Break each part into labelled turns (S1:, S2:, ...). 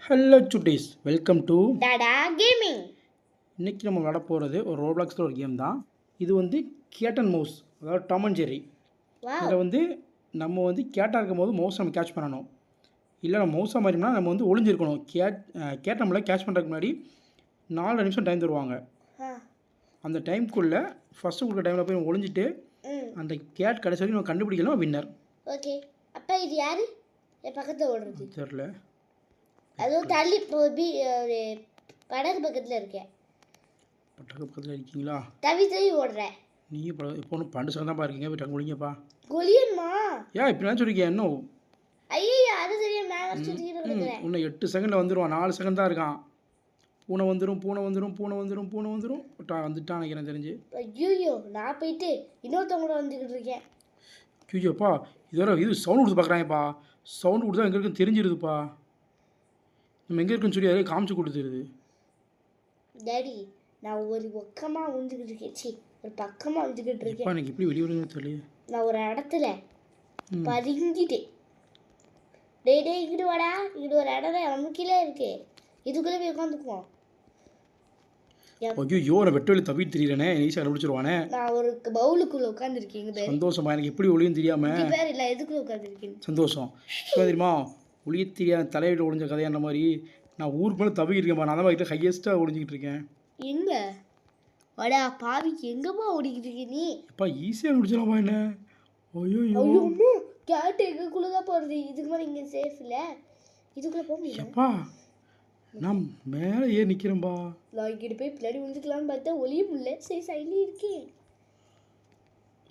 S1: Hello Chutties, welcome to
S2: Tata gaming.
S1: இன்றைக்கி நம்ம விளாட போகிறது ஒரு ரோப்ளாக்ஸில் ஒரு கேம் தான். இது வந்து கேட் அண்ட் மவுஸ், அதாவது டாம் அண்ட் ஜெர்ரி. இதில் வந்து நம்ம கேட்டாக இருக்கும் போது மவுஸ் நம்ம கேட்ச் பண்ணணும். இல்லை நம்ம மவுஸாக மாறினா நம்ம ஒளிஞ்சிருக்கணும். கேட் நம்மளை கேட்ச் பண்ணுறதுக்கு முன்னாடி 4 நிமிஷம் டைம் தருவாங்க. அந்த டைமுக்குள்ளே ஃபஸ்ட்டு கொடுக்குற டைமில் போய் ஒளிஞ்சிட்டு அந்த கேட் கடைசி வரைக்கும் நம்ம கண்டுபிடிக்கலாம், வின்னர்.
S2: ஓகே, அப்போ இது யார் என் பக்கத்தில் ஓடுறது?
S1: தெரில,
S2: அதுவும் தள்ளி போய் ஒரு படகு பக்கத்தில் இருக்கேன்.
S1: பட்டக்கு பக்கத்தில் இருக்கீங்களா?
S2: தவி ஓடுறேன்.
S1: நீங்கள் இப்போ ஒன்று 12 செகண்ட் தான் இருக்கீங்க. போய் டக்கு ஒழிங்கப்பா.
S2: கொலியன்மா
S1: ஏன் இப்படி நான் சொல்லிருக்கேன்? இன்னும்
S2: ஐயோ, அது சரியா மேலே சுற்றிக்கிட்டு
S1: இன்னும் 8 செகண்டில் வந்துடுவான். 4 செகண்ட் தான் இருக்கான். பூனை வந்துடும். வந்துட்டான் நினைக்கிறேன் தெரிஞ்சு.
S2: ஐயோ, நான் போயிட்டு இன்னொருத்தவங்க கூட வந்துக்கிட்டு இருக்கேன்.
S1: ஐயோப்பா, இது சவுண்ட் கொடுத்து பார்க்குறாங்கப்பா. சவுண்ட் கொடுத்தா எங்கே இருக்குன்னு தெரிஞ்சிருதுப்பா. நம்ம எங்கே இருக்குன்னு சொல்லி அதே காமிச்சு கொடுத்துருது.
S2: டேடி, நான் ஒரு பக்கமாக வந்துக்கிட்டு இருக்கேன். ஒரு பக்கமாக வந்துக்கிட்டு இருக்கேன்.
S1: எனக்கு எப்படி வெளியே வருதுன்னு தெரியல.
S2: நான் ஒரு இடத்துல பதுங்கிட்டேன். டே இங்கிட்டு வாடா. இங்கிட்டு ஒரு இடம் நமக்கீழே இருக்கு. இதுக்குள்ளே போய் உட்காந்துக்குவோம்.
S1: ஐயோ, நான் வெட்ட வெளி தவிட்டு தெரியுறேனே. ஈஸியாக கண்டுபிடிச்சிருவானே.
S2: நான் ஒரு பவுலுக்குள்ளே உட்காந்துருக்கேன்.
S1: சந்தோஷமா, எனக்கு எப்படி ஒளியும் தெரியாம
S2: பேர் இல்லை, எதுக்குள்ளே உட்காந்துருக்கேன்.
S1: சந்தோஷம். தெரியுமா, ஒளிய தெரியாத தலையிட்டு ஒளிஞ்ச கதையான மாதிரி நான் ஊருக்கு மேலே தவிக்கிருக்கேன்ப்பா. நான் தான் கிட்ட ஹையஸ்ட்டாக ஒளிஞ்சிக்கிட்டு இருக்கேன்.
S2: எங்க வாடா பாவிக்கு, எங்கப்பா ஓடிக்கிட்டு இருக்க நீ?
S1: அப்பா ஈஸியாக முடிச்சிடலாமா என்ன? ஐயோ
S2: கேட்டு எங்களுக்குள்ளே தான் போகிறது. இதுக்கு மேலே இங்கே சேஃப் இல்லை. இதுக்குள்ளே போக முடியலப்பா.
S1: நான் மேலே ஏன் நிற்கிறேன்பா.
S2: நான் இங்கிட்டு போய் பின்னாடி விழுந்துக்கலான்னு பார்த்தா ஒளிய முடியல. சரி, சைட்லேயே இருக்கேன்.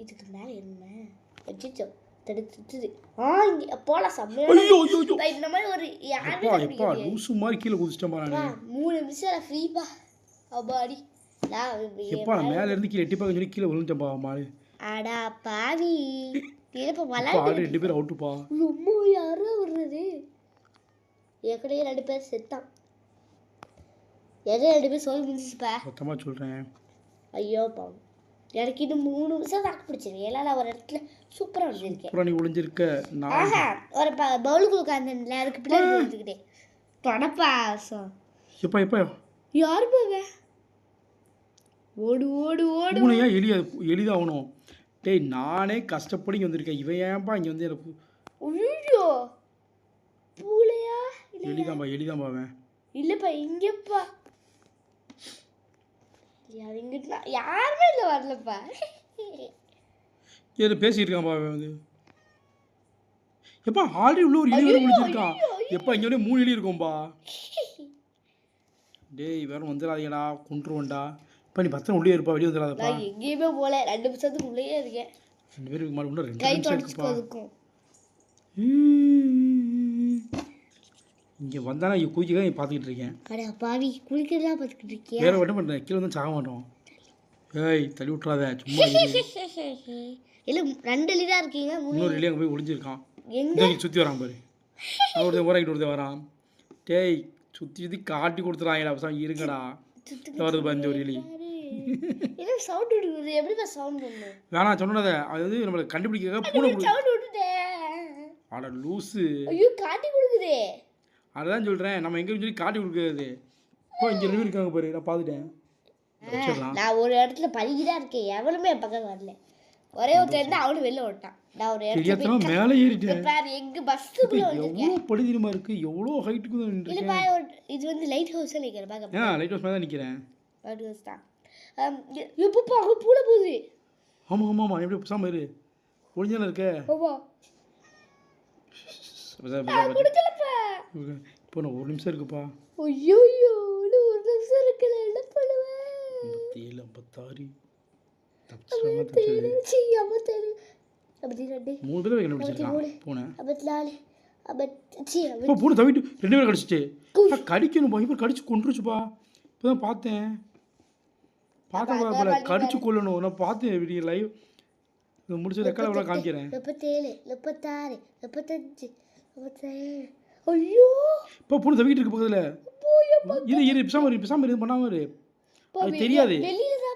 S2: இதுக்கு மேலே என்ன வச்சுச்சோ தடுத்துது. இங்கே போகலாம். செம்மையா இந்த மாதிரி ஒரு
S1: யாருப்பா லூசு மாதிரி கீழே குதிச்சிட்டேன்பா. நான்
S2: 3 நிமிஷம் ஃப்ரீப்பா. அப்பாடி,
S1: எப்பா நான் மேலே இருந்து கீழே எட்டி பார்க்க சொல்லி கீழே விழுந்துட்டேன்பா. மாடு
S2: அடா பாவி.
S1: ஆல்ரெடி 2 பேர் அவுட்டுப்பா.
S2: ரொம்ப யாரோ விடுறது. ஏற்கனவே 2 பேர் செத்தான். 2 பேர் சொல்லி முடிஞ்சிச்சுப்பா.
S1: மொத்தமாக சொல்கிறேன்.
S2: ஐயோ பாவம், எனக்கு இன்னும் 3 நிமிஷம் தாக்கு பிடிச்சிருக்கேன். ஏன்னா நான் ஒரு இடத்துல சூப்பராக வந்துருக்கேன்.
S1: அப்புறம் நீ ஒளிஞ்சிருக்க.
S2: ஒரு பவுலுக்கு உட்காந்துல அதுக்கு பின்னாடி வந்துக்கிட்டேன். தொடப்பாசம்
S1: எப்பா
S2: யார் போவ? ஓடு ஓடு ஓடு.
S1: பூனையா எளிதாகணும். டேய், நானே கஷ்டப்படி இங்கே வந்திருக்கேன். இவன் ஏன்பா இங்கே வந்து எனக்கு?
S2: ஐயோ, பூளையா?
S1: எளிதாம்பா அவன்.
S2: இல்லைப்பா, இங்கேப்பா. இங்கிட்ட யாருமே இல்லை, வரலப்பா.
S1: ஏதோ பேசிட்டு இருக்கான்பா அவன் எப்பா ஆல்ரெடி உள்ள ஒரு இலி வேறு முடிச்சிருக்கான். எப்பா இங்கே 3 இலி இருக்கும்பா. டேய் வேற வந்துடாதீங்கடா, கொண்டுருவோண்டா. இப்போ நீ பத்திரம் உள்ளே இருப்பா, வெளியே வந்துடாதப்பா.
S2: எங்கேயுமே போல, 2 நிமிஷத்துக்கு உள்ளேயே இருக்கேன்.
S1: 2 பேருக்கு மேலே இன்னும் 2
S2: கை
S1: நிமிஷம் இருக்குப்பா. இங்கே வந்தானா குளிக்க பார்த்துக்கிட்டு இருக்கேன்.
S2: அடா பாவி, குளிக்கிறதா பார்த்துக்கிட்டு இருக்கேன்.
S1: வேற என்ன பண்ணுறேன்? கீழே வந்து சாக மாட்டோம். ஏய் தள்ளி விட்றாத, சும்மா
S2: இல்லை 2 இலி தான் இருக்கீங்க.
S1: இன்னொரு இலி அங்கே போய் ஒளிஞ்சிருக்கான். எங்கே சுற்றி வரான் பாரு. ஒருத்தன் வரான். டேய் சுற்றி காட்டி கொடுத்துறாங்கடா. இருங்கடா, வருது பாரு இந்த ஒரு இலி.
S2: சவுண்ட் விடுது. எப்படிப்பா சவுண்ட் பண்ணும்?
S1: வேணாம் சொன்னத. அது நம்மளை கண்டுபிடிக்க பூனை
S2: சவுண்ட் விட்டுட்டேன்.
S1: அட லூஸு.
S2: ஐயோ, காட்டி கொடுக்குதே.
S1: அதான் சொல்கிறேன், நம்ம எங்கே சொல்லி காட்டி கொடுக்குறது. இப்போ இங்கே 2 பேர் இருக்காங்க பாரு, நான் பார்த்துட்டேன்.
S2: நான் ஒரு இடத்துல பதுங்கிதான் இருக்கேன். எவனுமே என் பக்கம் வரல. ஒரே ஒருத்தர் இருந்தா அவனு வெளில ஓட்டான். நான் ஒரு இடத்துல
S1: மேலே ஏறிட்டேன்.
S2: பாரு, எங்க பஸ்ஸுக்குள்ள வந்திருக்கேன்.
S1: எவ்வளோ படுதிரமா இருக்கு, எவ்வளோ ஹைட்டுக்கு தான் நின்றுருக்கேன்.
S2: இது லைட் ஹவுஸ்ல நிக்கிறேன். பாக்க
S1: லைட் ஹவுஸ் மேலே தான் நிற்கிறேன்.
S2: லைட் ஹவுஸ் தான். எப்பப்பா அங்கே பூனை போகுது.
S1: ஆமாம் எப்படி பேசாமல் இரு. ஒளிஞ்சான இருக்க. இப்போ நான் 1 நிமிஷம் இருக்குப்பா.
S2: ஐயோ, 1 நிமிஷம் இருக்குல்ல, என்ன பண்ணுவேன்?
S1: 57 56 3 பேர் கண்டுபிடிச்சிருக்கான் பூனை. பூனை தவிட்டு 2 பேர் கடிச்சிட்டு கடிக்கணும்பா. இப்போ கடிச்சு கொண்டுருச்சுப்பா. இப்போ தான் பார்த்தேன். கடிச்சு கொள்ளணும். நான் பார்த்தேன் வீடியோ லைவ் முடிச்ச ரெக்கார்ட் எவ்வளோ காமிக்கிறேன்.
S2: 37 36 35 37. ஐயோ,
S1: இப்போ பூனை தவிட்டு இருக்கு பக்கத்தில். இரு பிசாம இரு பண்ணாம இரு. அது தெரியாது,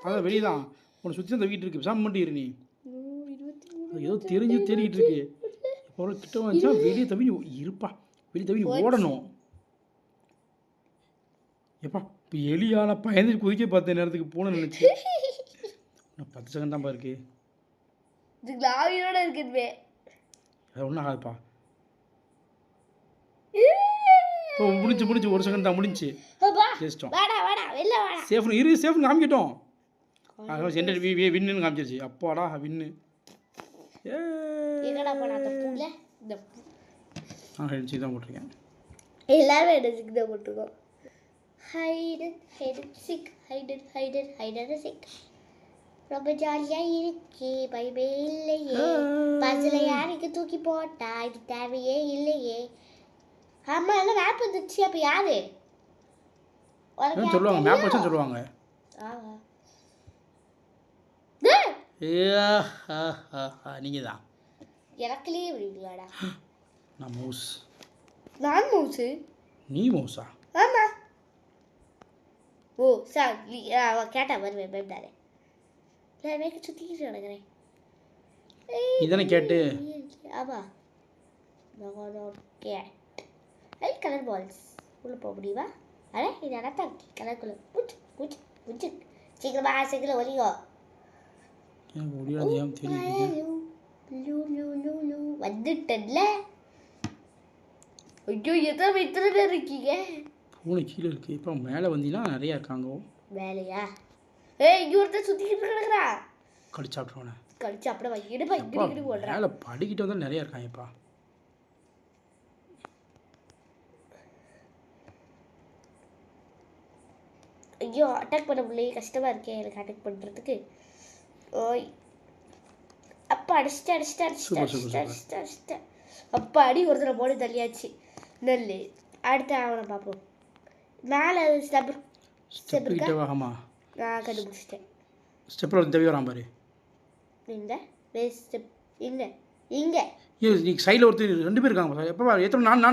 S1: அதான் வெளியே தான் உன்னை சுற்றி தான் தவிட்டு இருக்கு. பிசாம மட்டும் இரு. நீ ஏதோ தெரிஞ்சு தேடிக்கிட்டு இருக்கு. இப்போ கிட்ட வந்துச்சா வெளியே தவி இருப்பா. வெளியே தவி ஓடணும். எப்பா இப்போ எலியா நான் பயந்து குதிக்க பார்த்த நேரத்துக்கு பூனை நினச்சி நான் 10 செகண்ட் தான்ப்பா இருக்கு.
S2: இதுக்கு லாவியோட இருக்குதுவே.
S1: அது ஒன்றும் ஆகாதுப்பா. இப்போ முடிஞ்சு 1 செகண்ட் தான் முடிஞ்சு
S2: அப்பா
S1: ஜெயிச்சிட்டோம்.
S2: வாடா வாடா வெளில வாடா.
S1: சேஃப்னு காமிக்கிட்டோம். அதனால ஜென்ரேட் வின்னுன்னு காமிச்சிருச்சு. அப்பாடா வின்னு.
S2: எங்கடா போனா அந்த பூல இந்த
S1: நான் ஹெட்ஜி தான் போட்டிருக்கேன்.
S2: எல்லாரும் எடுத்துக்கு தான் போட்டுருக்கோம். ஹைடு சிக் ரொம்ப ஜாலியாக இருக்கு. பயமே இல்லையே. பஸ்ஸில் யாருக்கு தூக்கி போட்டா இது தேவையே இல்லையே. ஆமாம் எல்லாம் மேப் வந்துடுச்சு. அப்போ யாரு
S1: சொல்லுவாங்க மேப் வச்சு சொல்லுவாங்க. நீங்கள் தான்
S2: எனக்குலேயே விடுவீங்களாடா.
S1: நான் மவுஸ்.
S2: நான் மவுஸு.
S1: நீ மவுஸா?
S2: ஆமாம். ஓ சார் கேட்டா வருவேன் பயப்படாதே. நான் வேக சுற்றிக்கிட்டு கிடக்குறேன்.
S1: இதனை கேட்டு
S2: ஆமா கேட். ஐ கலர் பால்ஸ் உள்ளே போக முடியுமா? அடே இது அடத்தா கலருக்குள்ள புச்சு சீக்கிரம் ஒலியோ.
S1: எனக்கு முடியாது ஏன் தெரியுது.
S2: வந்துட்டல. ஐயோ இத்தனை பேர் இருக்கீங்க.
S1: பூனை கீழே இருக்கு. இப்போ மேலே வந்தீங்கன்னா நிறையா இருக்காங்க.
S2: வேலையா? ஏய் இங்கே ஒருத்தர் சுற்றிக்கிட்டு கிடக்குறா.
S1: கடிச்சு சாப்பிட்ருவானே.
S2: கடிச்சு அப்படியே இடுப்பா இங்கிட்டு போடுறா.
S1: மேலே படிக்கிட்டு வந்தால் நிறையா இருக்காங்கப்பா.
S2: ஐயோ அட்டாக் பண்ண முடியல. கஷ்டமாக இருக்கேன் எனக்கு அட்டாக் பண்ணுறதுக்கு. ஓய் அப்பா அடிச்சிட்டேன். அப்பா அடி ஒருத்தரை போட்டு தள்ளியாச்சு. நெல் அடுத்த அவனை பார்ப்போம். மேலே ஸ்டெப் இருக்கா?
S1: ஆமாம்
S2: நான் கண்டுபிடிச்சிட்டேன்.
S1: ஸ்டெப்பில் ஒரு தவி வரான் பாரு.
S2: இந்த ஸ்டெப் இங்கே
S1: நீ சைடில் ஒருத்தர் 2 பேர் இருக்காங்க. எப்போ எத்தனை நான்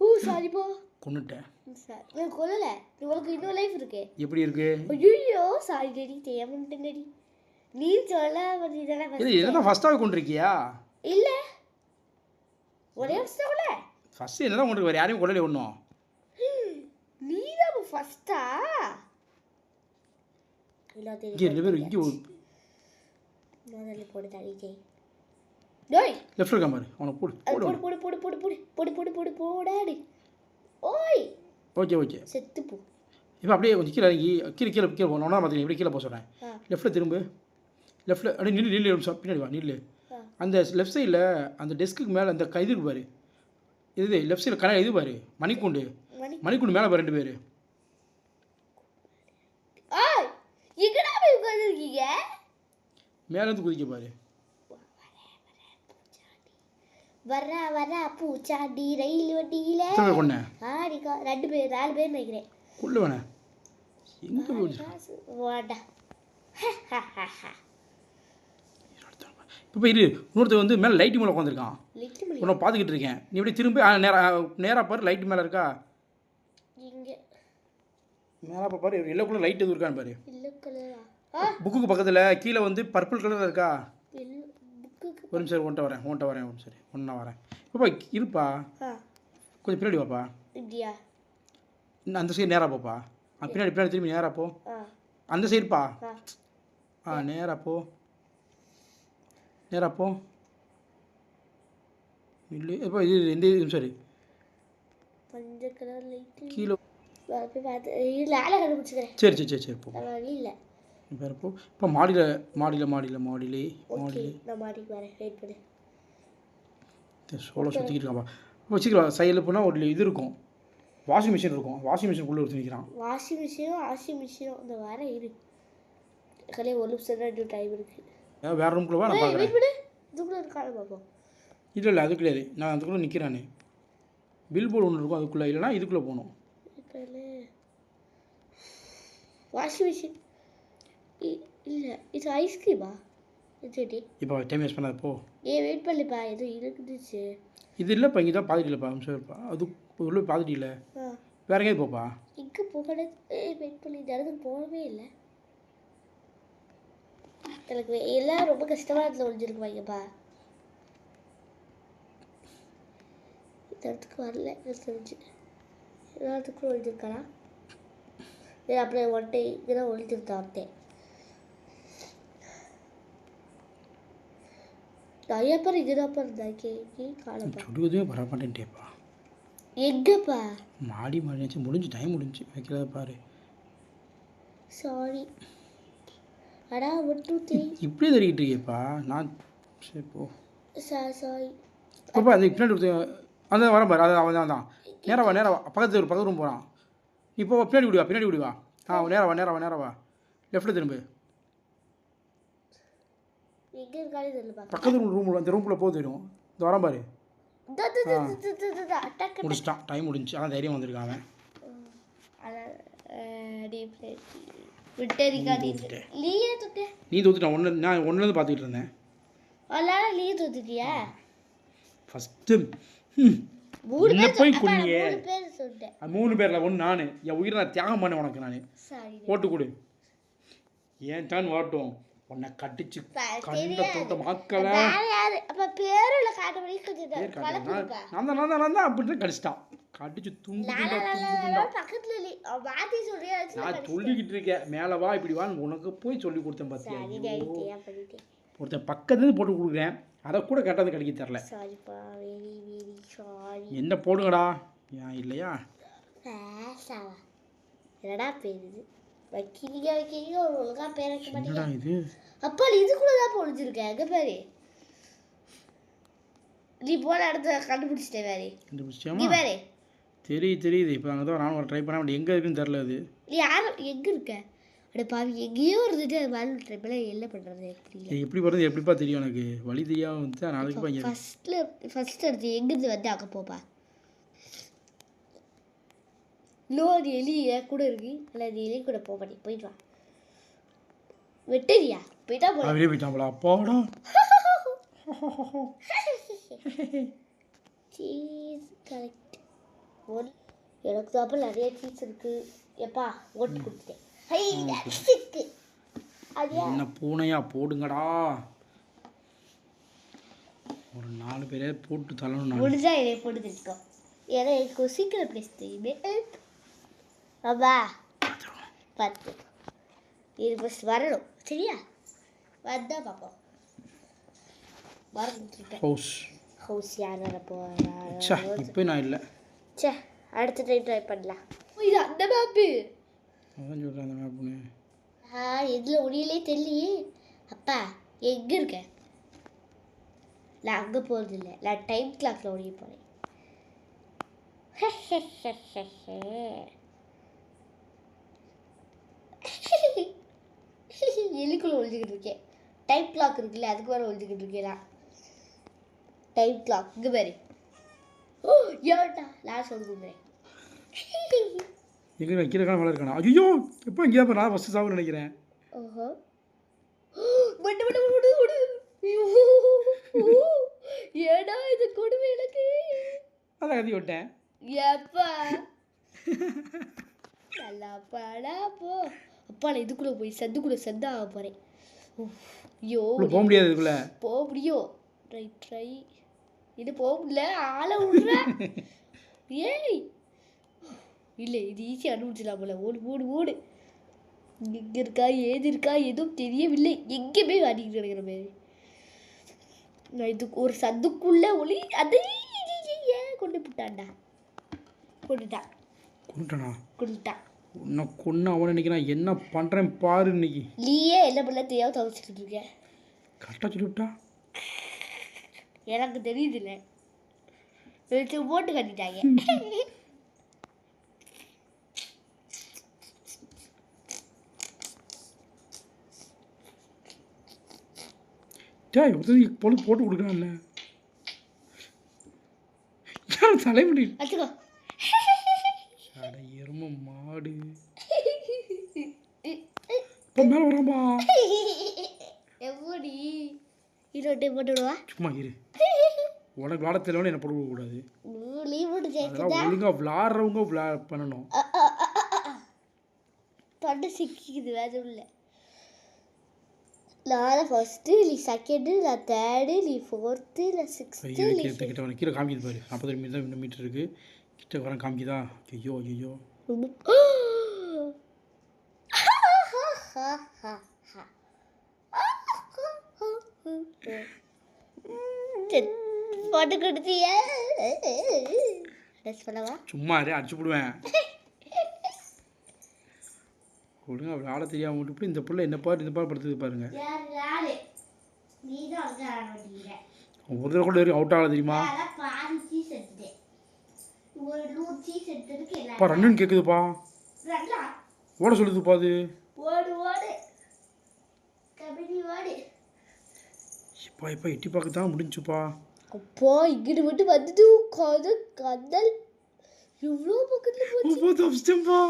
S2: ஓ சாரிப்பா
S1: கொண்டுட்டேன்.
S2: சார் நான் கொல்லலை. உங்களுக்கு இன்னும் லைஃப் இருக்கு.
S1: எப்படி இருக்கு?
S2: ஐயோ சாரி டெடி தேவன்ட்டேடி. நீ சொல்ல
S1: இது என்னதான் ஃபர்ஸ்ட்டாகவே கொண்டிருக்கியா?
S2: இல்லை ஒரே ஃபஸ்ட்டாகல.
S1: ஃபஸ்ட்டு என்னதான் கொண்டு வேறு யாரையும் கொள்ளலை ஒன்றும்.
S2: நீ தான் ஃபஸ்ட்டா?
S1: இங்கே 2 பேர் இங்கே
S2: முதல்ல போடு தடிக்கை. டேய்
S1: லெஃப்ட் இருக்கான் பாரு. அவனை போடு
S2: போடாடி. ஓய்
S1: ஓகே
S2: செத்து போ.
S1: இப்போ அப்படியே கொஞ்சம் கீழே இறங்கி கீழே போகணும். ஒன்றா பார்த்துக்கேன். எப்படி கீழே போக சொல்கிறேன். லெஃப்ட்டில் திரும்ப. லெஃப்ட்டில் அப்படியே நில்லு பின்னாடி வா நில்லு. அந்த லெஃப்ட் சைடில் அந்த டெஸ்க்குக்கு மேலே அந்த இதுக்கு பாரு. இது லெஃப்ட் சைடில் இது பாரு. மணிக்கூண்டு மேலே பாரு 2 பேர்.
S2: எங்கடா போய் உட்காந்துருக்கீங்க?
S1: மேலேருந்து குதிக்க பாரு.
S2: வரா பூச்சாண்டி ரயில் வண்டியில
S1: கொண்டே
S2: ஆடிக்கா 2 பேர் 4 பேர் நினைக்கிறேன்.
S1: கொள்ளு வேணே எங்கே
S2: வாடா.
S1: இப்போ இரு. இன்னொருத்தர் வந்து மேலே லைட்டு மேலே உட்காந்துருக்கான். உன்னை பார்த்துக்கிட்டு இருக்கேன். நீ எப்படி திரும்பி நேராக பாரு. லைட்டு மேலே இருக்கா?
S2: இங்கே
S1: மேலே பாரு. எல்லோ கலர் லைட் எதுவும் இருக்கான்னு பாரு.
S2: எல்லோ கலரா?
S1: புக்குக்கு பக்கத்தில் கீழே வந்து பர்பிள் கலரில் இருக்கா?
S2: புக்குக்கு
S1: ஒரு நிமிஷம் உன்ட்ட வரேன் ஒரு சரி ஒன்றா வரேன். இப்போப்பா இருப்பா கொஞ்சம் பின்னாடி வாப்பா.
S2: இப்படியா?
S1: அந்த சைடு நேராக போப்பா. பின்னாடி திரும்பி நேராக போ. அந்த சைடுப்பா. நேராக போ இல்லை. இப்போ இது எந்த சரி
S2: மஞ்சள் கலர் லைட்டு
S1: கீழே
S2: பார்த்து இல்லை ஆளை கண்டுபிடிச்சிக்கிறேன்.
S1: சரி போ.
S2: வழி இல்லை.
S1: வேறு போ. இப்போ மாடியிலே
S2: நான் மாடிக்கு வரேன். வெயிட் பண்ணு.
S1: சோளம் சுற்றிக்கிட்டு இருக்காப்பா. வச்சுக்கலாம். சைடில் போனால் ஒரு இது இருக்கும். வாஷிங் மிஷின் இருக்கும். வாஷிங் மிஷினுக்குள்ளே ஒருத்தர் நிற்கிறான்.
S2: வாஷிங் மிஷினும் இந்த வர இரு. கலையே 1 நிமிஷம் தான் டைம் இருக்குது.
S1: வேறு ரூம்குள்ளே வா. நான் பார்க்குறேன்.
S2: இதுக்குள்ளே இருக்காது பார்ப்போம்.
S1: இல்லை அது கிடையாது. நான் அதுக்குள்ளே நிற்கிறானே. பில் போர்டு ஒன்று இருக்கும் அதுக்குள்ளே. இல்லைனா இதுக்குள்ளே போகணும்.
S2: வாஷிங் மிஷின் இல்லை இது ஐஸ்கிரீமா? சரி
S1: இப்போ டைம் வேஸ்ட் பண்ணாத போ.
S2: வெயிட் பண்ணலப்பா. ஏதோ இருக்குதுச்சு. இது
S1: இல்லைப்பா. இங்கே தான் பார்த்துட்டு இல்லைப்பா. இருப்பா. அது உள்ள பார்த்துட்டு இல்லை. வேற எங்கேயாவது போப்பா.
S2: இங்கே போகல. வெயிட் பண்ணி இந்த இடத்துக்கு போகவே இல்லை. எனக்கு எல்லாம் ரொம்ப கஷ்டமாக இடத்துல ஒழிஞ்சிருக்குவாங்கப்பா. இந்த இடத்துக்கு வரல எனக்கு தெரிஞ்சு. எல்லாத்துக்கும் ஒழிஞ்சிருக்கானா? அப்புறம் ஒன்றை இதெல்லாம் ஒழிச்சிருந்தா வந்தேன். நிறைய பேர் இதுதான்ப்பா இருந்தாக்கே காலப்பா.
S1: சுடுவதே வர மாட்டேன்ட்டேப்பா.
S2: எங்கப்பா?
S1: மாடி மாடியாச்சும் முடிஞ்சு டைம் முடிஞ்சு வைக்கிறத பாரு.
S2: சாரி. அடா 1 2 3.
S1: இப்படியே தெரிக்கிட்டு இருக்கியப்பா. நான் சரி போ.
S2: சாரி.
S1: பாப்பா அந்த பின்னாடி ஒருத்தன் அந்த வரேன் பாரு. அது அவன் தான். நேரா வா பக்கத்து ரூம் போகிறான். இப்போ பின்னாடி விடுவா. நேரா வா லெஃப்ட்டில் திரும்பு.
S2: எங்க இருக்கானே தெரியல.
S1: பக்கத்து ரூம் அந்த ரூம்குள்ளே போக தெரியும். இந்த வரேன் பாரு.
S2: அட்டாக்
S1: முடிச்சிட்டான். டைம் முடிஞ்சு. அதான் தைரியம் வந்திருக்கான் அவன். நீ தோத்துட்டான். நான் ஒன்றுலேருந்து பார்த்துக்கிட்டு இருந்தேன்.
S2: நீ தோத்துட்டியா?
S1: ஃபஸ்ட்டு என்ன போய் கொன்னியே. 3 பேரில் ஒன்று நான். என் உயிரை நான் தியாகம் பண்ணேன் உனக்கு. நான் ஓட்டு கொடு. ஏன் தான் ஓட்டும் உன்னை கட்டிச்சு கண்ட தோட்ட மாக்கலை. நான் தான் அப்படின்னு கடிச்சிட்டான். கடிச்சு துண்டு நான் சொல்லிக்கிட்டு இருக்கேன். மேலே வா இப்படி வான்னு உனக்கு போய் சொல்லி கொடுத்தேன். பார்த்தியா ஒருத்தன் பக்கத்துலேருந்து போட்டு கொடுக்குறேன். அதை கூட கரெக்டாக கிடைக்க தரல. என்ன போடுங்கடா. ஏன் இல்லையா
S2: என்னடா பேரு வைக்கிறீங்க ஒழுங்கா பேர் வைக்க மாட்டீங்க.
S1: இது
S2: அப்பா இது கூட தான் பொழிஞ்சிருக்கேன். எங்கே பேரு நீ போன இடத்த கண்டுபிடிச்சிட்டேன். வேறு
S1: கண்டுபிடிச்சிட்டியாமா?
S2: வேறு
S1: தெரியுது. இப்போ அங்கே தான் நானும் ட்ரை பண்ண எங்கே இருக்குன்னு தெரில. அது
S2: நீ யாரும் எங்கே இருக்க? அப்படியே பாவி எங்கேயோ இருந்துட்டு அது மேலே ட்ரை பண்ண என்ன பண்ணுறது
S1: எப்படி வருது எப்படிப்பா தெரியும் எனக்கு? வழி தெரியாமல் வந்து நாளைக்கு
S2: ஃபஸ்ட்டு எடுத்து எங்கேருந்து வந்து அங்கே போப்பா. இன்னொரு எலி கூட இருக்கு. இல்லை அது எலி கூட போக மாட்டேன். போயிட்டு வா. வெட்டரியா போயிட்டா
S1: போயிட்டாங்களா? அப்பாடா
S2: சீஸ் கரெக்ட். எனக்கு தான் நிறைய சீஸ் இருக்கு. எப்பா ஓட்டு கொடுத்துட்டேன்.
S1: என்ன பூனையா போடுங்கடா. ஒரு 4 பேரே போட்டு தள்ளணும்.
S2: முடிஞ்சா என்னை போட்டு தெரிஞ்சுக்கோ. ஏன்னா எனக்கு சீக்கிரம் பிளேஸ் தெரியுமே. அப்பா 10 இது ஃபஸ்ட் வரணும். சரியா? வந்தா பார்ப்போம். வரணும். ஹவுஸ் யார் வர போகிறா?
S1: இப்போ நான் இல்லை.
S2: சே அடுத்த டைம் ட்ரை பண்ணலாம். இது அந்த மேப்பு.
S1: அதான் சொல்கிறேன் அந்த மேப்புன்னு.
S2: இதில் ஒளியிலே தெரியலையே. அப்பா எங்கே இருக்க? நான் அங்கே போகிறது இல்லை. நான் டைம் கிளாக்கில் ஒழிய போகிறேன். எலிக்குள்ளே ஒழிஞ்சிக்கிட்டு இருக்கேன். டைம் கிளாக் இருக்குல்ல அதுக்கு வேறு ஒழிஞ்சிக்கிட்டு இருக்கேன். நான் டைம் கிளாக் இங்கே பாரு. ஓ ஏன்டா லாஸ்ட் வந்து கொடுக்குறேன்.
S1: எங்கே கீழே வேலை இருக்கானா? ஐயோ எப்போ இங்கே தான் நான் ஃபஸ்ட்டு சாப்பிட நினைக்கிறேன்.
S2: ஓஹோ ஏடா இது கொடுமை எனக்கு.
S1: அதான் கத்தி விட்டேன்.
S2: எப்பா நல்லா பாடா போ. அப்பா நான் இதுக்குள்ளே போய் சந்து ஆக போகிறேன். ஐயோ
S1: போக முடியாது. இதுக்குள்ளே
S2: போக முடியும். ட்ரை இது போக முடியல. ஆளை விடுற. ஏய் இல்லை இது ஈஸியாக கண்டுபிடிச்சிடலாம் போல. ஓடு. எங்கே இருக்கா ஏது இருக்கா எதுவும் தெரியவில்லை. எங்கேயுமே வாடிக்கிட்டு கிடக்கிற மாதிரி. நான் இதுக்கு ஒரு சந்துக்குள்ளே ஒளி அதை ஏன் கொண்டுட்டான்டா. கொண்டுட்டான்.
S1: உன்னை கொன்று அவன் நினைக்கிறான். என்ன பண்ணுறேன் பாரு. இன்னைக்கு
S2: நீயே என்ன பண்ண தெரியாமல் துவைச்சிக்கிட்டு இருக்க.
S1: கரெக்டாக சொல்லிவிட்டா.
S2: எனக்கு தெரியுதுல்ல. போட்டு கட்டிட்டாங்க.
S1: டேய் பொழுது போட்டு கொடுக்குறான்ல. யாரும் தலைமுடி எரும மாடு இப்போ மேலே வராமா?
S2: எப்படி இருட்டை போட்டுவிடுவா?
S1: சும்மா இரு. உனக்கு விளாட தெரியலன்னு என்ன போட்டு கூடாது.
S2: ஒழுங்காக
S1: விளாட்றவங்க பண்ணணும்.
S2: தொண்டை சிக்கிக்குது வேறு இல்லை. நான் ஃபஸ்ட்டு நீ செகண்டு நான் தேர்டு நீ ஃபோர்த்து நான் சிக்ஸ்த்து.
S1: கிட்ட வரேன். கீழே காமிக்குது பாரு. 40 மீட்டர் இருக்குது. கிட்ட வரேன் காமிக்குதா? ஐயோ
S2: ஹா ஹா ஹா போட்டு கொடுத்திய சொல்லவா
S1: சும்மா அடிச்சு போடுவேன். ஒழுங்கா விளாட தெரியாம விட்டு இந்த புள்ள என்ன பாரு இந்த பாரு படுத்துது பாருங்க. ஒரு தடவை கூட வரைக்கும் அவுட் ஆகல தெரியுமா? பா ரன்னு கேட்குதுப்பா. ஓட சொல்லுதுப்பா அது. இப்போ எட்டி பார்க்க தான் முடிஞ்சுப்பா.
S2: அப்பா இங்கிட்டு மட்டும் வந்துட்டு கதல் இவ்வளோ பக்கத்தில்
S1: தப்பிச்சிட்டேன்ப்பா.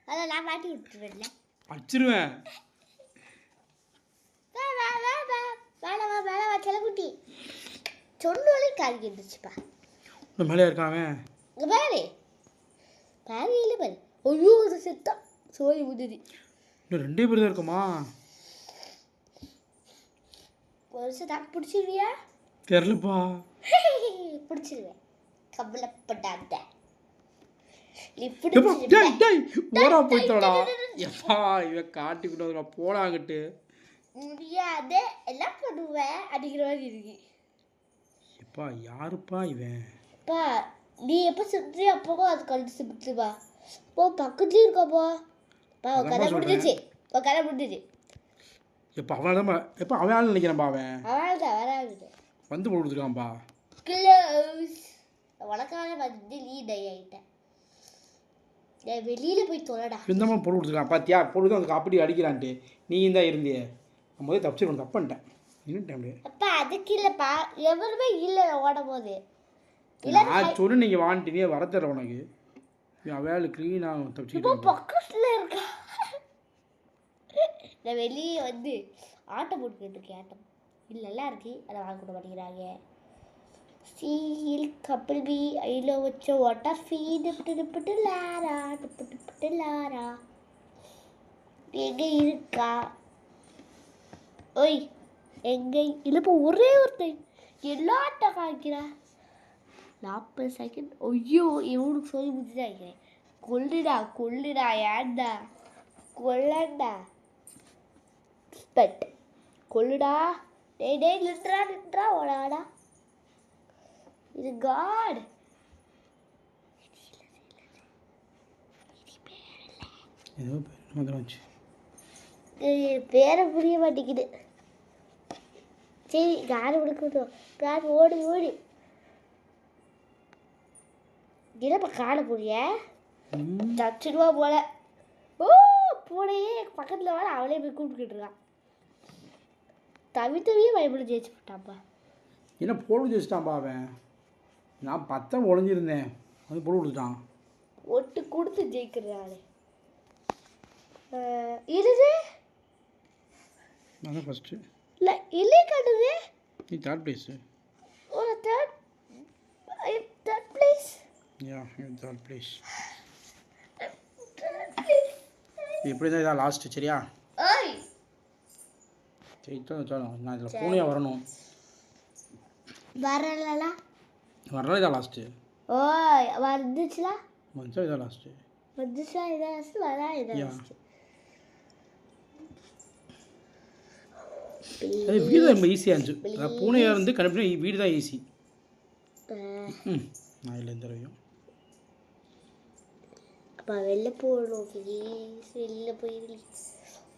S2: அதான் நான் மாட்டி விட்டுருவேன்ல.
S1: அடிச்சிருவேன்.
S2: வேலை செலக்குட்டி சொன்னாலே காது கேட்டுச்சுப்பா.
S1: இன்னும் மேலே இருக்கான்
S2: பாரு பாரு பாரு. ஐயோ அது செத்தா சோழி உதிரி.
S1: இன்னும் 2 பேர் தான் இருக்குமா?
S2: ஒரு வருஷம் தான் பிடிச்சிருவியா?
S1: தெரிலப்பா.
S2: பிடிச்சிருவேன் கவலைப்படாத.
S1: ஓரா போயிட்டோடா. எப்பா இவன் காட்டிக்கிட்டு போடாங்கிட்டு
S2: முடியாது எல்லாம் பண்ணுவேன் அடிக்கிற மாதிரி இருக்கு.
S1: எப்பா யாருப்பா இவன்?
S2: அப்பா நீ எப்போ சுற்றி அப்போ அது கழிச்சு சுற்றுப்பா. போ பக்கத்துலேயும் இருக்காப்பா. கதை முடிஞ்சிச்சு. கதை முடிஞ்சிச்சு.
S1: எப்போ அவன் தான் எப்போ அவன் ஆள் நினைக்கிறான்ப்பா.
S2: அவன் தான் வராது
S1: வந்து போட்டு கொடுத்துருக்கான்ப்பா.
S2: க்ளோஸ். உனக்காக வந்து நீ டை ஆகிட்டேன். வெளியில் போய் தொலைடா.
S1: இந்த மாதிரி போட்டு கொடுத்துருக்கான் பாத்தியா? போட்டு தான் அதுக்கு அப்படி அடிக்கிறான்ட்டு நீ தான் இருந்தியே. நம்ம போய் தப்பிச்சிருக்கணும். தப்பு பண்ணிட்டேன். இன்னும் டைம்
S2: அப்பா அதுக்கு இல்லைப்பா எவருமே இல்லை ஓடும் போது.
S1: நான் சொல்லு நீங்கள் வாங்கிட்டு நீ வரத்தர உனக்கு வேலை க்ளீனாக தப்பிச்சுக்கிட்டு
S2: பக்கத்தில் இருக்கா. நான் வெளியே வந்து ஆட்டம் போட்டுக்கிட்டு இருக்கேன். ஆட்டம் இல்லைல்லாம் இருக்கு அதை வாங்க கூட மாட்டேங்கிறாங்க. சீல் கப்பல் பி ஐலோ வச்ச வாட்டர் ஃபீடு பிட்டு லாரா பிட்டு லாரா எங்கே இருக்கா? ஓய் எங்கே இல்லைப்போ ஒரே ஒருத்தன் எல்லா ஆட்டம் காய்க்கிறா. 40 செகண்ட். ஐயோ இவனுக்கு சொல்லி முடிச்சுதான் இருக்கிறேன். கொல்லுடா ஏன்டா கொல்லண்டா பட் கொல்லுடா. டேய் லிட்ரா ஓடாடா. இது காட்.
S1: ஏதோ வந்துச்சு.
S2: பேரை புரிய மாட்டேங்குது. சரி கார் கொடுக்கட்டும். கார் ஓடி என்னப்பா காடை புரிய தச்சுடுவா போல. ஓ பூனையே பக்கத்தில் வர அவளே போய் கூப்பிட்டுக்கிட்டு இருக்கான். தவியே பயப்பட ஜெயிச்சு போட்டான்ப்பா.
S1: என்ன போட்டு வச்சுட்டான்ப்பா அவன். நான் 10 ஒளிஞ்சிருந்தேன் அது போட்டு கொடுத்துட்டான்.
S2: ஒட்டு கொடுத்து ஜெயிக்கிறாளே. இது
S1: நான் ஃபஸ்ட்டு
S2: இல்லை இல்லை காட்டுது.
S1: நீ 3rd place.
S2: ஒரு தேர்ட் பிளேஸ்.
S1: யா 3rd place. இப்படி தான் இதான் லாஸ்ட்டு சரியா? சரி நான் இதில் பூனையாக வரணும். வரல இதான் லாஸ்ட்டு.
S2: ஓ வந்துச்சுல
S1: வந்துச்சா இதான் லாஸ்ட்டு.
S2: வந்துச்சா இதான் லாஸ்ட்டு வரா இதான் லாஸ்ட்டு.
S1: அது வீடு தான் ரொம்ப ஈஸியாக இருந்துச்சு. அதான் பூனையாக இருந்து கண்டுபிடி வீடு தான் ஈஸி. நான் இல்லை இந்த தடவையும்.
S2: அப்பா வெளில போகணும் ப்ளீஸ். வெளில போயிடலி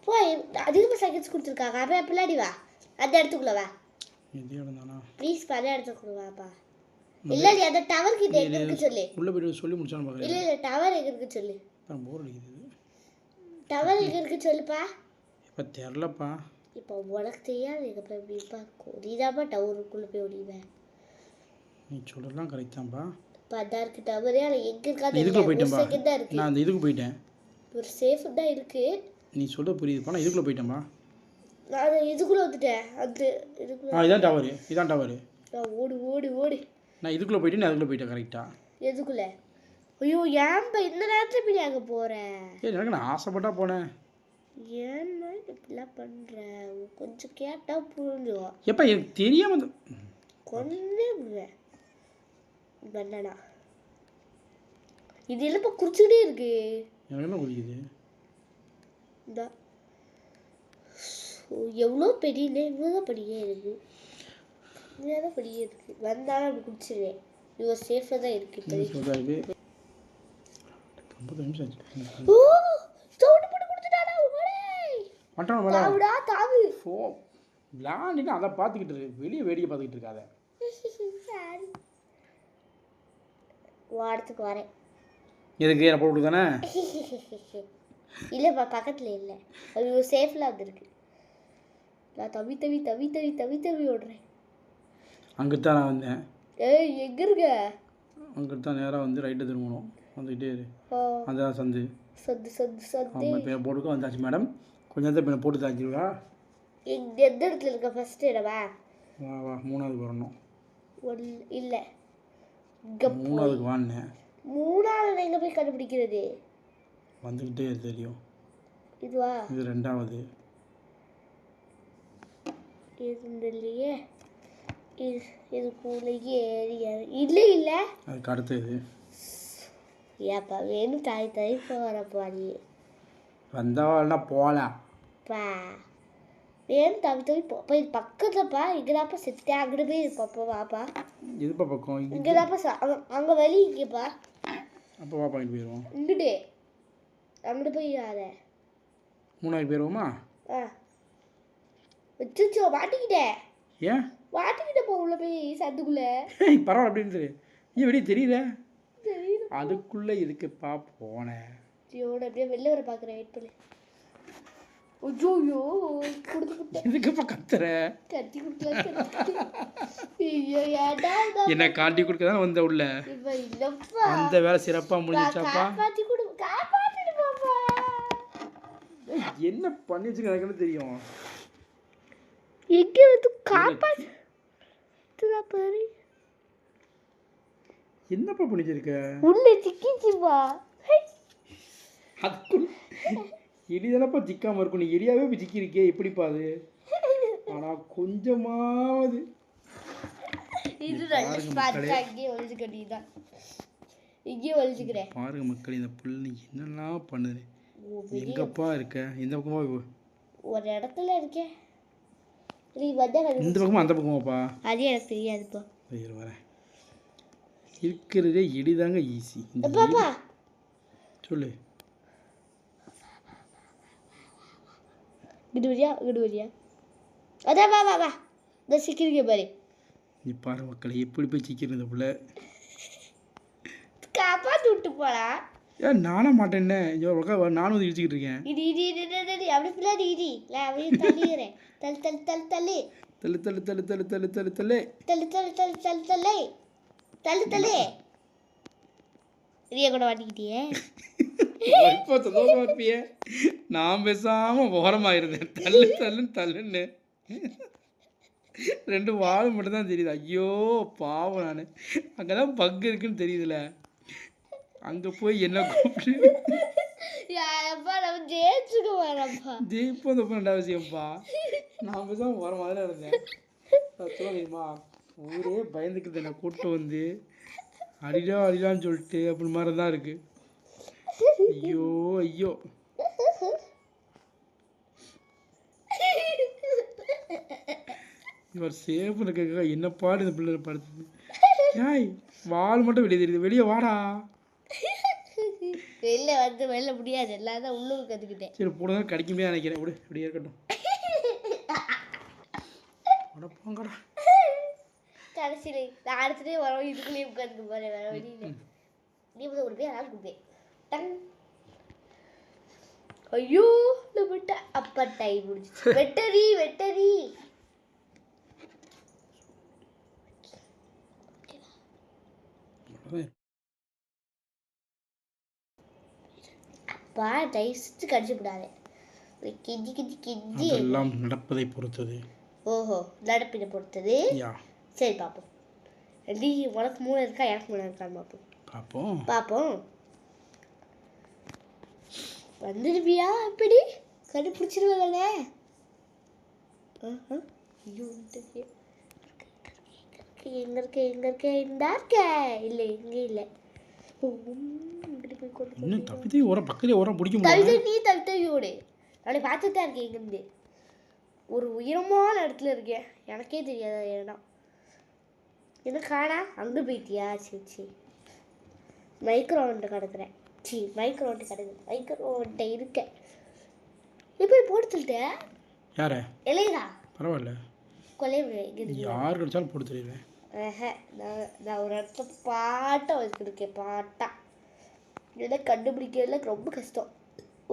S2: போய் அதிகமாக செகண்ட்ஸ் கொடுத்துருக்காங்க. அப்போ பின்னாடி வா அந்த இடத்துக்குள்ள வா.
S1: எது இடம்தானா
S2: ப்ளீஸ் பல இடத்துக்குள்ள வாப்பா. இல்லை நீ அந்த டவர் கிட்ட எங்கே இருக்கு சொல்லு.
S1: உள்ளே போய்ட்டு சொல்லி முடிச்சான்னு பார்க்குறேன்.
S2: இல்லை டவர் எங்கே இருக்கு சொல்லு.
S1: போர் அடிக்குது.
S2: டவர் எங்கே இருக்கு சொல்லுப்பா.
S1: இப்போ தெரிலப்பா.
S2: இப்போ உனக்கு தெரியாது இதுக்கப்புறம் எப்படிப்பா நீதாப்பா டவருக்குள்ளே போய் ஓடிவேன்.
S1: நீ சொல்கிறலாம் கரெக்ட் தான்ப்பா.
S2: இப்போ அதான் இருக்கு டவரே. ஆனால் எங்கே இருக்காது
S1: இதுக்குள்ளே போயிட்டேன்ப்பா.
S2: செகண்ட் தான் இருக்கு.
S1: நான் அந்த இதுக்கு போயிட்டேன்.
S2: ஒரு சேஃப் தான் இருக்கு.
S1: நீ சொல்ல புரியுதுப்பா. நான் இதுக்குள்ளே போயிட்டேன்ப்பா.
S2: நான் இதுக்குள்ளே வந்துட்டேன். அந்த இதுக்குள்ள
S1: இதான் டவரு. இதான் டவரு.
S2: நான் ஓடி
S1: நான் இதுக்குள்ளே போயிட்டு நான் அதுக்குள்ளே போயிட்டேன் கரெக்டாக.
S2: எதுக்குள்ளே? ஐயோ ஏன்பா இந்த நேரத்தில் போய் அங்கே போகிறேன்?
S1: எனக்கு நான் ஆசைப்பட்டா போனேன்.
S2: ஏன்னா இப்படிலாம் பண்ணுறேன்? கொஞ்சம் கேட்டால் புரிஞ்சுவோம்.
S1: எப்போ எனக்கு தெரியாமல்
S2: கொண்டே விடுவேன் பண்ணடா. இது இல்லைப்பா குறிச்சிக்கிட்டே இருக்கு.
S1: எனக்கு என்ன குடிக்குது?
S2: இந்த எவ்வளோ பெரிய இவ்வளோதான் படியே இருக்கு. இவ்வளோதான் படியே இருக்கு. வந்தாலும் அப்படி குடிச்சிடுவேன். இவ்வளோ சேஃபாக தான் இருக்கு இப்போதைக்கு.
S1: 50 நிமிஷம் ஆச்சு.
S2: ஓ சவுண்ட் போட்டு கொடுத்துட்டாடா. தாவுடா தாவு.
S1: விளாண்டினா அதை பார்த்துக்கிட்டு இருக்கு, வெளியே வேடிக்கை பார்த்துக்கிட்டு இருக்காத.
S2: வாரத்துக்கு வரேன்.
S1: எதுக்கு என்ன போட்டு தானே?
S2: இல்லைப்பா பக்கத்தில் இல்லை, அது சேஃபில் வந்துருக்கு. நான் தவி தவி தவி தவி தவி தவி ஓடுறேன்.
S1: அங்கிட்டு தான் நான் வந்தேன்.
S2: ஏய் எங்கே இருக்க?
S1: அங்கிட்டு தான் நேராக வந்து ரைட்டு திரும்பணும். வந்துக்கிட்டே இரு. அதான் சந்து
S2: சந்து சந்து சந்து.
S1: இப்போ போட்டுக்க வந்தாச்சு மேடம். கொஞ்சம் நேரத்தை இப்போ போட்டு தாச்சிருவா.
S2: எந்த இடத்துல இருக்க ஃபஸ்ட்டு இடவா?
S1: வா வா, 3வது வரணும்.
S2: இல்லை
S1: இங்கே 3வதுக்கு வான்னேன்.
S2: 3வது எங்கே போய் கண்டுபிடிக்கிறது?
S1: வந்துக்கிட்டே தெரியும்.
S2: இதுவா?
S1: இது 2வது.
S2: இல்லையே, இதுக்குள்ளேயே இல்லை இல்லை.
S1: அதுக்கு அடுத்தது
S2: ஏப்பா வேணும் தாய் தாய் போகிறப்பா நீ
S1: வந்தவாள்னா போகலாம்.
S2: பா வேணும் தவி தவி போப்பா. இது பக்கத்துலப்பா. இங்கேதாப்பா செத்துட்டே அங்கிட்டு போய் இருப்பாப்பா. வாப்பா.
S1: இதுப்பா பக்கம்
S2: இங்கேதாப்பா அங்கே வலி இங்கேப்பா.
S1: அப்போ வா பாயிண்ட் போயிடுவோம்.
S2: இங்கிட்டு அங்கிட்டு போய் யார
S1: 3வது போயிடுவோமா?
S2: ஆ வச்சுச்சோ மாட்டிக்கிட்டேன்.
S1: ஏன்
S2: மாட்டிக்கிட்ட போ உள்ள போய் சந்துக்குள்ளே.
S1: பரவாயில்ல அப்படின்னு சொல்லி ஏன் வெளியே தெரியுதே. அதுக்குள்ளே இதுக்குப்பா போனேன்.
S2: ஐயோட அப்படியே வெளில வர பார்க்குறேன். வெயிட் பண்ணு. ஐயோயோ கொடுத்து
S1: இதுக்குப்பா கத்துற?
S2: கத்தி கொடுக்கலாம். ஐயோ ஏடா
S1: என்ன காட்டி கொடுக்க தான் வந்த உள்ள.
S2: இப்போ இல்லைப்பா.
S1: அந்த வேலை சிறப்பாக முடிஞ்சிச்சாப்பா?
S2: காப்பாற்றி கொடு. காப்பாற்றிடு பாப்பா.
S1: என்ன பண்ணி வச்சுக்க எனக்குன்னு தெரியும்.
S2: எங்கே வந்து காப்பாற்றுதா பாரு.
S1: என்னப்பா பண்ணிச்சிருக்க?
S2: உள்ள சிக்கிச்சுப்பா.
S1: அதுக்குள்ள எலிதானப்பா சிக்காமல் இருக்கும். நீ எலியாவே போய் சிக்கிருக்கே, எப்படிப்பா அது? ஆனால் கொஞ்சமாவது
S2: இங்கேயே ஒழிச்சுக்கிட்டீதான். இங்கேயே ஒழிச்சுக்கிறேன்.
S1: பாருங்க மக்கள், இந்த புள்ளி என்னெல்லாம் பண்ணுது. எங்கப்பா இருக்க? இந்த பக்கமா?
S2: ஒரு இடத்துல இருக்கேன்.
S1: இந்த பக்கமா அந்த பக்கமாப்பா?
S2: அது எனக்கு தெரியாதுப்பா.
S1: வரேன். இருக்கிறதே எளிதாங்க, ஈஸி. சொல்லு.
S2: இங்கிட்டு வரியா? அதான் வா வா வா. இந்த சிக்கிருக்கே பாரு.
S1: நீ பாரு மக்களை, எப்படி போய் சிக்கிறது இந்த பிள்ளை.
S2: காப்பாற்றி விட்டு போடா.
S1: ஏன் நானே மாட்டேன்னே. நானும் வந்து இடிச்சுக்கிட்டு இருக்கேன்.
S2: இடி இடி இடி அப்படி பிள்ளாடி இடி. அப்படியே தள்ளிக்கிறேன். தள்ளு தள்ளு தள்ளு தள்ளு
S1: தள்ளு தள்ளு தள்ளு தள்ளு தள்ளு தள்ளு தள்ளு
S2: தள்ளு தள்ளு தள்ளு தள்ளு தள்ளு தள்ளு தள்ளு. இதைய கூட மாட்டிக்கிட்டியே.
S1: இப்போ சந்தோஷமா இருப்பியே. நான் பேசாமல் ஓரமாக இருந்தேன். தள்ளு தள்ளுன்னு தள்ளுன்னு 2 வால் மட்டும் தான் தெரியுது. ஐயோ பாவம், நான் அங்கே தான் பக்கு இருக்குன்னு தெரியுதுல. அங்கே போய் என்ன கூப்பிட்டு
S2: நம்ம ஜெயிச்சுக்க வரப்பா.
S1: ஜெயிப்போம். அந்த 2வது விஷயம்ப்பா. நான் பேசாமல் ஓரமாக தான் இருந்தேன். தெரியுமா, ஊரே பயந்துக்கிட்டு என்னை கூப்பிட்டு வந்து அடிலான்னு சொல்லிட்டு அப்படி மாதிரி தான் இருக்கு. ஐயோ ஐயோ. இவர் சேஃப் இருக்க என்ன பாடு இந்த பிள்ளை படுத்துது. ஏய் வால் மட்டும் வெளியே தெரியுது. வெளியே வாடா.
S2: வெளில முடியாது. எல்லாம் தான் உள்ளூர் கற்றுக்கிட்டேன்.
S1: சரி போட கிடைக்குமே நினைக்கிறேன். விடு இப்படியே இருக்கட்டும். போங்கடா.
S2: கடைசியில நான் அடுத்ததே வரோம். இதுக்குள்ளேயே உட்காந்து போறேன். வேற வழியில நீ ஒரு பேர் ஆள் கொடுப்பேன். டன். ஐயோ விட்ட அப்பா டைம் முடிச்சு. Veterinary veterinary. அப்பா டைஸ்ட் கடிச்சு விடாதே. கிஞ்சி கிஞ்சி கிஞ்சி.
S1: எல்லாம் நடப்பதை பொறுத்தது.
S2: ஓஹோ, நடப்பினை பொறுத்தது. சரி பார்ப்போம். நீ உனக்கு 3 இருக்கா, எனக்கு 3 இருக்கான்னு பார்ப்போம். பார்ப்போம். வந்துடுவியா? எப்படி கண்டுபிடிச்சிருவாங்களே. ஐயோ எங்க இருக்க இந்த இருக்க. இல்லை இங்கே இல்லை.
S1: இன்னும் தப்பித்தே ஓரம் பக்கத்துலேயே ஓரம் பிடிக்க முடியும்.
S2: நீ தவித்தவி ஓடு. அப்படி பார்த்துட்டு தான் இருக்கேன் இங்கேருந்து. ஒரு உயரமான இடத்துல இருக்கேன், எனக்கே தெரியாத இடம். என்ன காணா? அங்கே போயிட்டியா? சரி சரி. மைக்ரோவன்ட்டு கிடக்குறேன். மைக்ரோவன்ட்டு கிடக்குது. மைக்ரோவன்ட்ட இருக்க எப்படி போட்டு சொல்லிட்டேன்.
S1: யாரை?
S2: இல்லையா
S1: பரவாயில்ல,
S2: கொலைவு
S1: யார் கிடைச்சாலும் போட்டு தெரியுவேன்.
S2: நான் ஒரு இடத்துல பாட்டா வச்சுருக்கேன். பாட்டா இதெல்லாம் கண்டுபிடிக்கிறதுல ரொம்ப கஷ்டம்.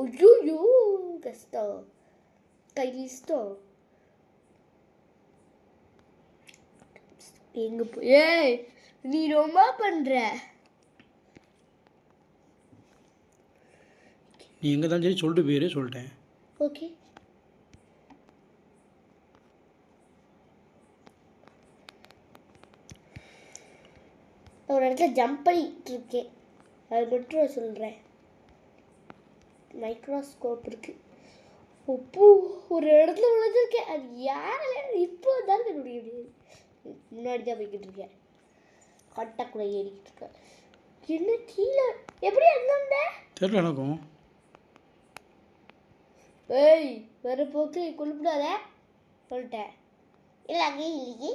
S2: ஐயோ கஷ்டம், கஷ்டம். எங்க ஏய் நீ ரொம்ப பண்ற.
S1: நீ எங்கே தான் சரி சொல்லிட்டு போயிரு, சொல்லிட்டேன்.
S2: ஓகே ஒரு இடத்துல ஜம்ப் பண்ணிட்டு இருக்கேன், அது மட்டும் நான் சொல்கிறேன். மைக்ரோஸ்கோப் இருக்கு. உப்பு ஒரு இடத்துல விழுந்திருக்கேன், அது யாரால இப்போ தான் கண்டுபிடிக்க முடியாது. முன்னாடி தான் போய்கிட்டு இருக்கேன், கட்டக்குள்ள ஏறிக்கிட்டு இருக்கேன். என்ன கீழே எப்படி அங்க
S1: தெரியல எனக்கும்.
S2: ஏய் வேற போக்கு குளிப்பிடாத சொல்லிட்டேன். இல்லை அங்கே இல்லையே.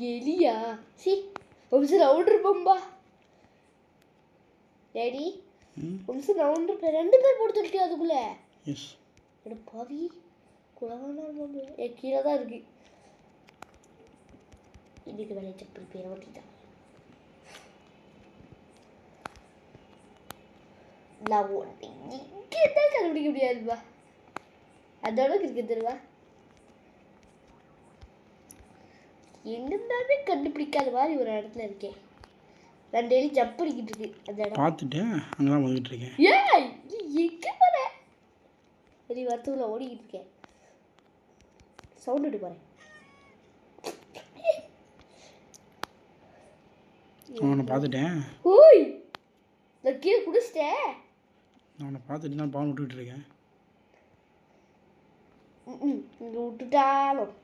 S2: எலியா? சி ஒரு நிமிஷம் ரவுண்ட் இருப்போம்பா. டேடி ஒரு நிமிஷம் ரவுண்ட் இருப்பேன். 2 பேர் போட்டு சொல்லிட்டு அதுக்குள்ள
S1: எஸ்
S2: பாவி குளவான கீழே தான் இருக்கு. இதுக்கு வேலை செப்பல் பேரை ஓட்டிட்டான். நான் இங்கே தான் கண்டுபிடிக்க முடியாதுப்பா, அதோட இருக்கு தருவா. எங்கிருந்தாலுமே கண்டுபிடிக்காத மாதிரி ஒரு இடத்துல இருக்கேன். நான் டெய்லி ஜம்ப் பண்ணிக்கிட்டு இருக்கு அந்த இடம்.
S1: பார்த்துட்டேன், அங்கே தான் வந்துட்டு இருக்கேன்.
S2: ஏய் நீ எங்கே போற? சரி வருத்தூரில் ஓடிக்கிட்டு இருக்கேன். சவுண்ட் விட்டு போகிறேன்.
S1: அவனை பார்த்துட்டேன்.
S2: ஓய் நான் கீழே குடிச்சிட்டேன்.
S1: அவனை பார்த்துட்டு நான் பாவம் விட்டுக்கிட்டு இருக்கேன்.
S2: இங்கே விட்டுட்டாலும்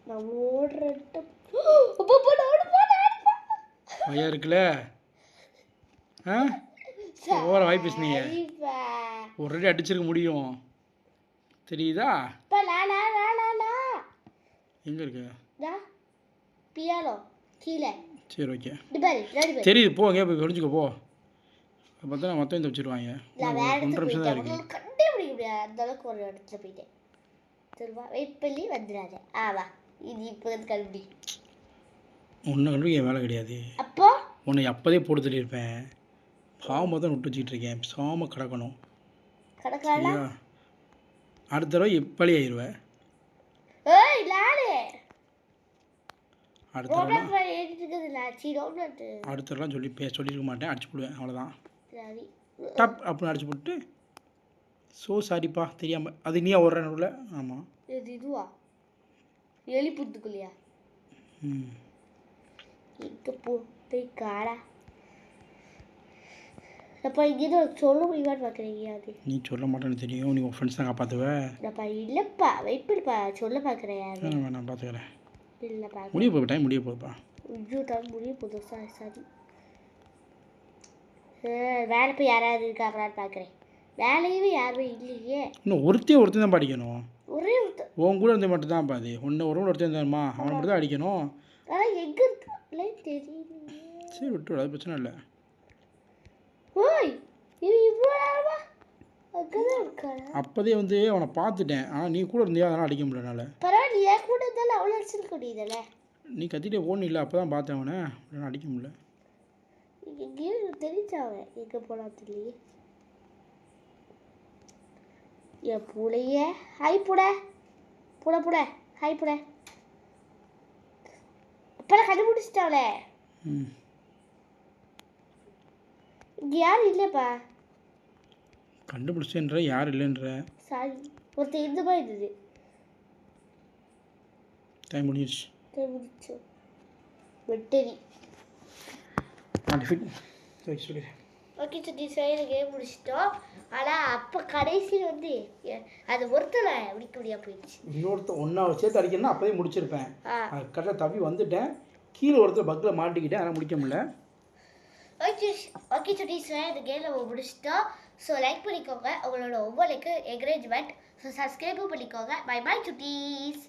S2: நான் ஓடுறேன்.
S1: பையா இருக்குல்ல, ஆ ஓர வாய் பேசுனீங்க, ஒரு அடி அடிச்சிருக்க முடியும் தெரியுதா? எங்கே இருக்கு
S2: பியாலோ கீழே.
S1: சரி ஓகே தெரியுது, போ எங்கேயா போய் ஒழிஞ்சுக்கோ போ. பார்த்தா மொத்தம் இந்த வச்சுருவாங்க. 1.5 நிமிஷம் தான் இருக்குது.
S2: கண்டே பிடிக்க முடியாது அந்த அளவுக்கு ஒரு இடத்துல போயிட்டேன். சரிவா வெயிட் பண்ணி வந்துடாது. வா இது இப்போ கண்டுபிடி.
S1: உன்னை கண்டுபிடிக்க வேலை கிடையாது.
S2: அப்போ
S1: உன்னை அப்போதே போட்டு சொல்லியிருப்பேன். பாவமாக தான் விட்டு வச்சுக்கிட்டு இருக்கேன். சாம கிடக்கணும்
S2: கிடக்கா.
S1: அடுத்த தடவை எப்பளி ஆயிடுவேன். அடுத்த தடவைலாம் சொல்லியிருக்க மாட்டேன், அடிச்சு போடுவேன் அவ்வளோதான். டப் அப்படின்னு அடிச்சு போட்டு ஸோ சாரிப்பா தெரியாமல். அது நீயா ஒரு நடுவில். ஆமாம்
S2: இதுவா எலி புத்துக்குள்ளையா? இங்கே போய் காடா. அப்பா இங்கே சொல்ல முடியுமான்னு பார்க்குறீங்க? அது
S1: நீ சொல்ல மாட்டேன்னு தெரியும், நீ உன் ஃப்ரெண்ட்ஸ் தான் காப்பாற்றுவேன்.
S2: அப்பா இல்லைப்பா வெயிட் பண்ணிப்பா, சொல்ல பார்க்குறேன்.
S1: நான் பார்த்துக்கிறேன்.
S2: இல்லைப்பா
S1: முடிய போகுது, டைம் முடிய போகுதுப்பா.
S2: ஐயோ டைம் முடிய போதும். சாரி வேலை போய் யாராவது இருக்காங்களான்னு பார்க்குறேன். வேலையுமே யாருமே இல்லையே.
S1: இன்னும் ஒருத்தன் தான் படிக்கணும்.
S2: ஒரே ஒருத்தர்
S1: உன் கூட இருந்த மட்டும் தான் பாது. ஒன்று ஒரு ஒருத்தன் இருந்தாருமா, அவனை மட்டும் தான் அடிக்கணும்.
S2: ஆனால் எங்கே இருக்காங்களே தெரியல.
S1: சரி விட்டு அது பிரச்சனை இல்லை.
S2: ஓய் இது இவ்வளோ நேரமா அங்கே தான் இருக்காரா?
S1: அப்போதே வந்து அவனை பார்த்துட்டேன், ஆனால் நீ கூட இருந்தியா, அதெல்லாம் அடிக்க முடியலனால.
S2: பரவாயில்ல என் கூட இருந்தாலும் அவ்வளோ அடிச்சிருக்க முடியுதுல்ல.
S1: நீ கத்திட்டே ஓடணும் இல்லை, அப்போ தான் பார்த்தேன் அவனை, அடிக்க முடியல.
S2: எங்கேயோ தெரிஞ்சாவன் எங்கே போனால் தெரியலையே. என் புளைய ஹாய் புட புட புட ஹாய் புட. அப்பெல்லாம் கண்டுபிடிச்சிட்டாவளே. இங்கே யாரும் இல்லைப்பா.
S1: கண்டுபிடிச்சேன்ற யார் இல்லைன்ற?
S2: சாரி ஒருத்தர் இந்த மாதிரி இருந்தது.
S1: டைம் முடிஞ்சிச்சு.
S2: டைம் முடிச்சோம். வெட்டரி
S1: சொல்லி
S2: ஓகே சுட்டீஸ் இந்த கேம் முடிச்சிட்டோம். ஆனால் அப்போ கடைசியில் வந்து அது ஒருத்தனை முடிக்க முடியாம போயிடுச்சு.
S1: ஒன்றா சேர்த்து அடிக்கணும்னா அப்போதே முடிச்சிருப்பேன். கரெக்டாக தவி வந்துட்டேன், கீழே ஒருத்தர் பக்கில் மாட்டிக்கிட்டேன், ஆனால் முடிக்க முடியல.
S2: ஓகே சுட்டீஸ் இந்த கேம் நம்ம முடிச்சிட்டோம். ஸோ லைக் பண்ணிக்கோங்க, உங்களோட ஒவ்வொரு என்கரேஜ்மெண்ட். ஸோ சப்ஸ்கிரைபும் பண்ணிக்கோங்க. By by Chutties.